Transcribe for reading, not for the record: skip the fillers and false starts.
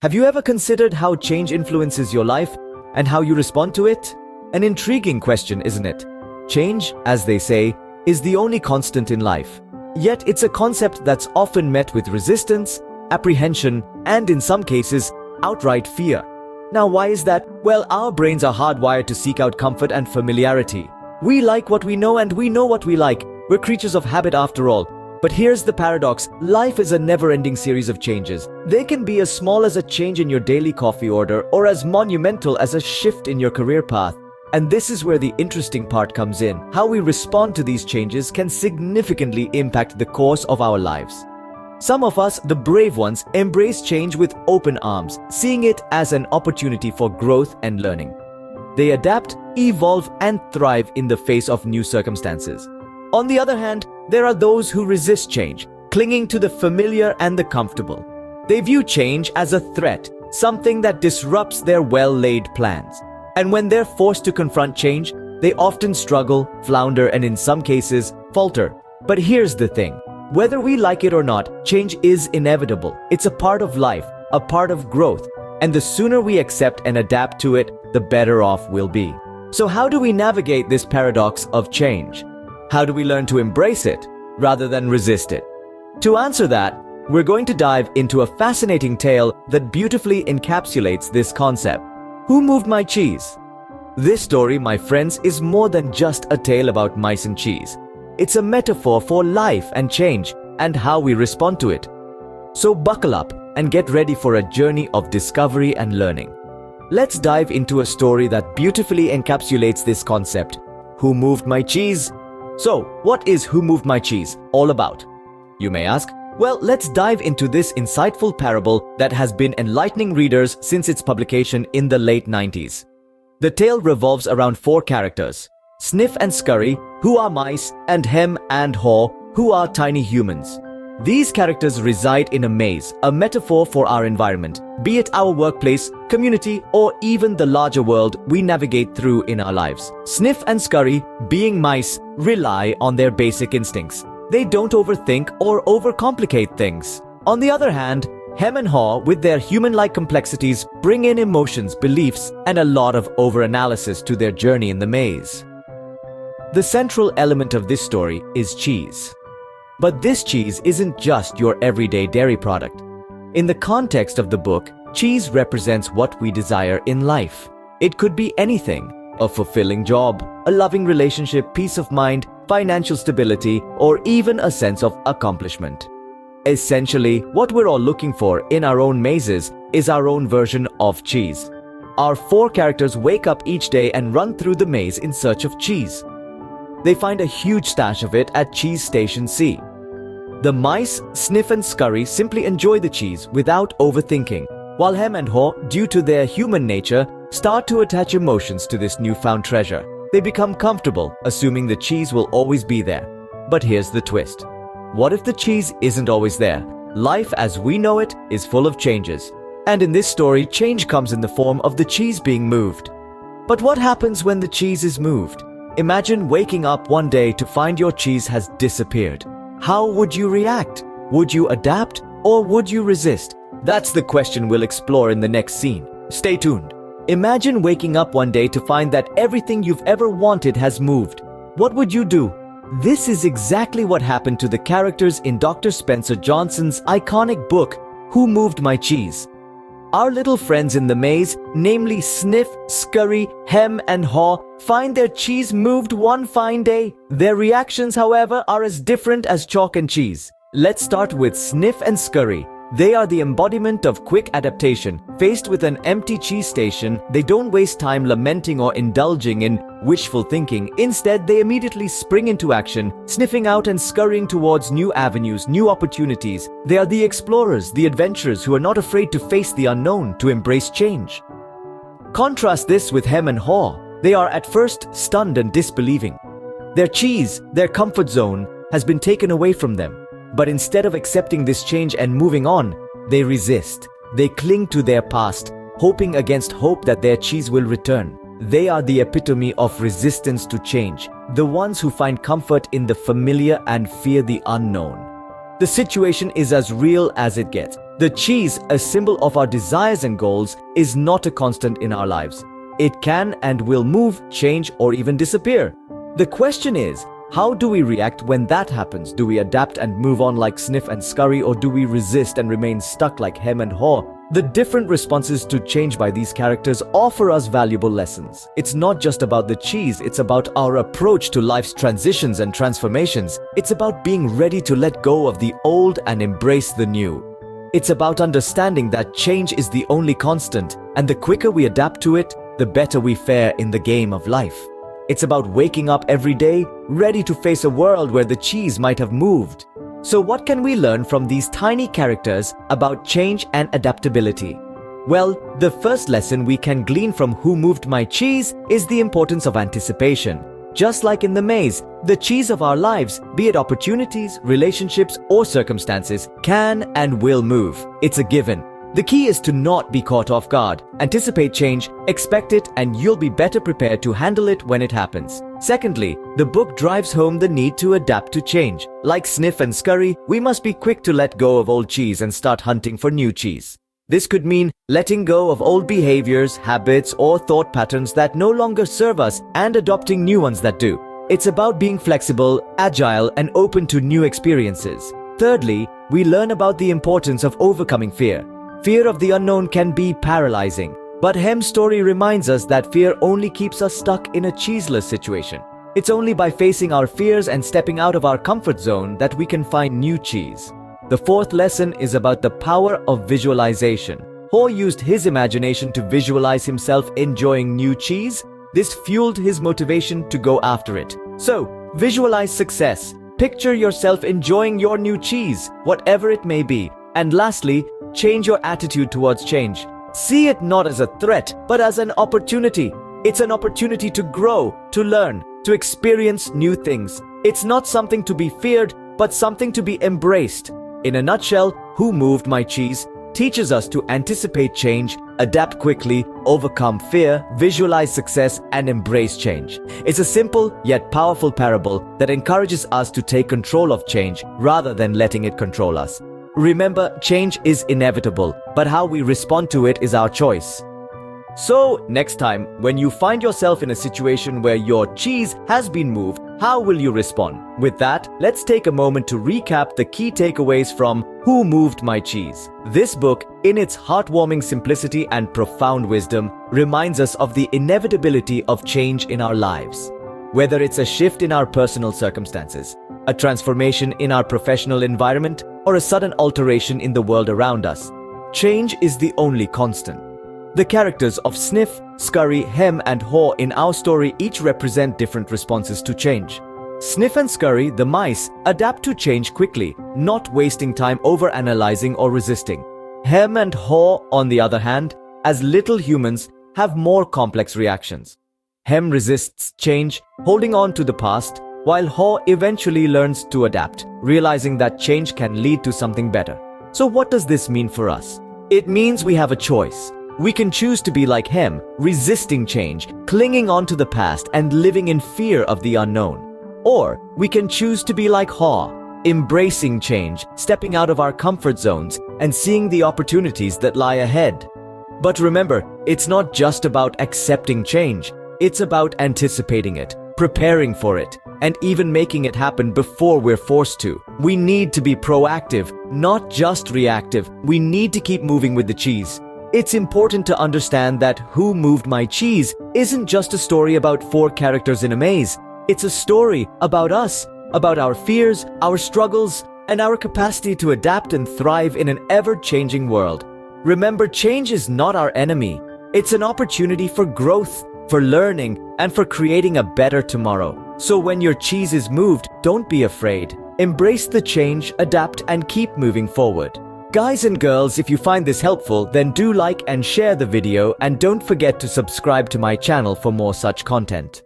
Have you ever considered how change influences your life and how you respond to it? An intriguing question, isn't it? Change, as they say, is the only constant in life. Yet it's a concept that's often met with resistance, apprehension, and in some cases, outright fear. Now, why is that? Well, our brains are hardwired to seek out comfort and familiarity. We like what we know and we know what we like. We're creatures of habit after all. But here's the paradox. Life is a never-ending series of changes. They can be as small as a change in your daily coffee order or as monumental as a shift in your career path. And this is where the interesting part comes in. How we respond to these changes can significantly impact the course of our lives. Some of us, the brave ones, embrace change with open arms, seeing it as an opportunity for growth and learning. They adapt, evolve, and thrive in the face of new circumstances. On the other hand, there are those who resist change, clinging to the familiar and the comfortable. They view change as a threat, something that disrupts their well-laid plans. And when they're forced to confront change, they often struggle, flounder, and in some cases, falter. But here's the thing. Whether we like it or not, change is inevitable. It's a part of life, a part of growth. And the sooner we accept and adapt to it, the better off we'll be. So how do we navigate this paradox of change? How do we learn to embrace it rather than resist it? To answer that, we're going to dive into a fascinating tale that beautifully encapsulates this concept. Who moved my cheese? This story, my friends, is more than just a tale about mice and cheese. It's a metaphor for life and change and how we respond to it. So buckle up and get ready for a journey of discovery and learning. Let's dive into a story that beautifully encapsulates this concept. Who moved my cheese? So, what is Who Moved My Cheese all about? You may ask. Well, let's dive into this insightful parable that has been enlightening readers since its publication in the late 90s. The tale revolves around four characters: Sniff and Scurry, who are mice, and Hem and Haw, who are tiny humans. These characters reside in a maze, a metaphor for our environment, be it our workplace, community, or even the larger world we navigate through in our lives. Sniff and Scurry, being mice, rely on their basic instincts. They don't overthink or overcomplicate things. On the other hand, Hem and Haw, with their human-like complexities, bring in emotions, beliefs, and a lot of overanalysis to their journey in the maze. The central element of this story is cheese. But this cheese isn't just your everyday dairy product. In the context of the book, cheese represents what we desire in life. It could be anything: a fulfilling job, a loving relationship, peace of mind, financial stability, or even a sense of accomplishment. Essentially, what we're all looking for in our own mazes is our own version of cheese. Our four characters wake up each day and run through the maze in search of cheese. They find a huge stash of it at Cheese Station C. The mice, Sniff and Scurry, simply enjoy the cheese without overthinking, while Hem and Haw, due to their human nature, start to attach emotions to this newfound treasure. They become comfortable, assuming the cheese will always be there. But here's the twist. What if the cheese isn't always there? Life as we know it is full of changes. And in this story, change comes in the form of the cheese being moved. But what happens when the cheese is moved? Imagine waking up one day to find your cheese has disappeared. How would you react? Would you adapt or would you resist? That's the question we'll explore in the next scene. Stay tuned. Imagine waking up one day to find that everything you've ever wanted has moved. What would you do? This is exactly what happened to the characters in Dr. Spencer Johnson's iconic book, Who Moved My Cheese? Our little friends in the maze, namely Sniff, Scurry, Hem, and Haw, find their cheese moved one fine day. Their reactions, however, are as different as chalk and cheese. Let's start with Sniff and Scurry. They are the embodiment of quick adaptation. Faced with an empty cheese station, they don't waste time lamenting or indulging in wishful thinking. Instead, they immediately spring into action, sniffing out and scurrying towards new avenues, new opportunities. They are the explorers, the adventurers who are not afraid to face the unknown, to embrace change. Contrast this with Hem and Haw. They are at first stunned and disbelieving. Their cheese, their comfort zone, has been taken away from them. But instead of accepting this change and moving on, they resist. They cling to their past, hoping against hope that their cheese will return. They are the epitome of resistance to change, the ones who find comfort in the familiar and fear the unknown. The situation is as real as it gets. The cheese, a symbol of our desires and goals, is not a constant in our lives. It can and will move, change, or even disappear. The question is, how do we react when that happens? Do we adapt and move on like Sniff and Scurry, or do we resist and remain stuck like Hem and Haw? The different responses to change by these characters offer us valuable lessons. It's not just about the cheese, it's about our approach to life's transitions and transformations. It's about being ready to let go of the old and embrace the new. It's about understanding that change is the only constant, and the quicker we adapt to it, the better we fare in the game of life. It's about waking up every day, ready to face a world where the cheese might have moved. So what can we learn from these tiny characters about change and adaptability? Well, the first lesson we can glean from Who Moved My Cheese is the importance of anticipation. Just like in the maze, the cheese of our lives, be it opportunities, relationships, or circumstances, can and will move. It's a given. The key is to not be caught off guard. Anticipate change, expect it, and you'll be better prepared to handle it when it happens. Secondly, the book drives home the need to adapt to change. Like Sniff and Scurry, we must be quick to let go of old cheese and start hunting for new cheese. This could mean letting go of old behaviors, habits, or thought patterns that no longer serve us and adopting new ones that do. It's about being flexible, agile, and open to new experiences. Thirdly, we learn about the importance of overcoming fear. Fear of the unknown can be paralyzing, but Hem's story reminds us that fear only keeps us stuck in a cheeseless situation. It's only by facing our fears and stepping out of our comfort zone that we can find new cheese. The fourth lesson is about the power of visualization. Haw used his imagination to visualize himself enjoying new cheese. This fueled his motivation to go after it. So, visualize success. Picture yourself enjoying your new cheese, whatever it may be. And lastly, change your attitude towards change. See it not as a threat, but as an opportunity. It's an opportunity to grow, to learn, to experience new things. It's not something to be feared, but something to be embraced. In a nutshell, Who Moved My Cheese teaches us to anticipate change, adapt quickly, overcome fear, visualize success, and embrace change. It's a simple yet powerful parable that encourages us to take control of change rather than letting it control us. Remember, change is inevitable, but how we respond to it is our choice. So, next time, when you find yourself in a situation where your cheese has been moved, how will you respond? With that, let's take a moment to recap the key takeaways from Who Moved My Cheese. This book, in its heartwarming simplicity and profound wisdom, reminds us of the inevitability of change in our lives. Whether it's a shift in our personal circumstances, a transformation in our professional environment, or a sudden alteration in the world around us, change is the only constant. The characters of Sniff, Scurry, Hem, and Haw in our story each represent different responses to change. Sniff and Scurry, the mice, adapt to change quickly, not wasting time overanalyzing or resisting. Hem and Haw, on the other hand, as little humans, have more complex reactions. Hem resists change, holding on to the past, while Haw eventually learns to adapt, realizing that change can lead to something better. So what does this mean for us? It means we have a choice. We can choose to be like Hem, resisting change, clinging on to the past, and living in fear of the unknown. Or we can choose to be like Haw, embracing change, stepping out of our comfort zones, and seeing the opportunities that lie ahead. But remember, it's not just about accepting change. It's about anticipating it, preparing for it, and even making it happen before we're forced to. We need to be proactive, not just reactive. We need to keep moving with the cheese. It's important to understand that Who Moved My Cheese isn't just a story about 4 characters in a maze. It's a story about us, about our fears, our struggles, and our capacity to adapt and thrive in an ever-changing world. Remember, change is not our enemy. It's an opportunity for growth, for learning, and for creating a better tomorrow. So when your cheese is moved, don't be afraid. Embrace the change, adapt, and keep moving forward. Guys and girls, if you find this helpful, then do like and share the video, and don't forget to subscribe to my channel for more such content.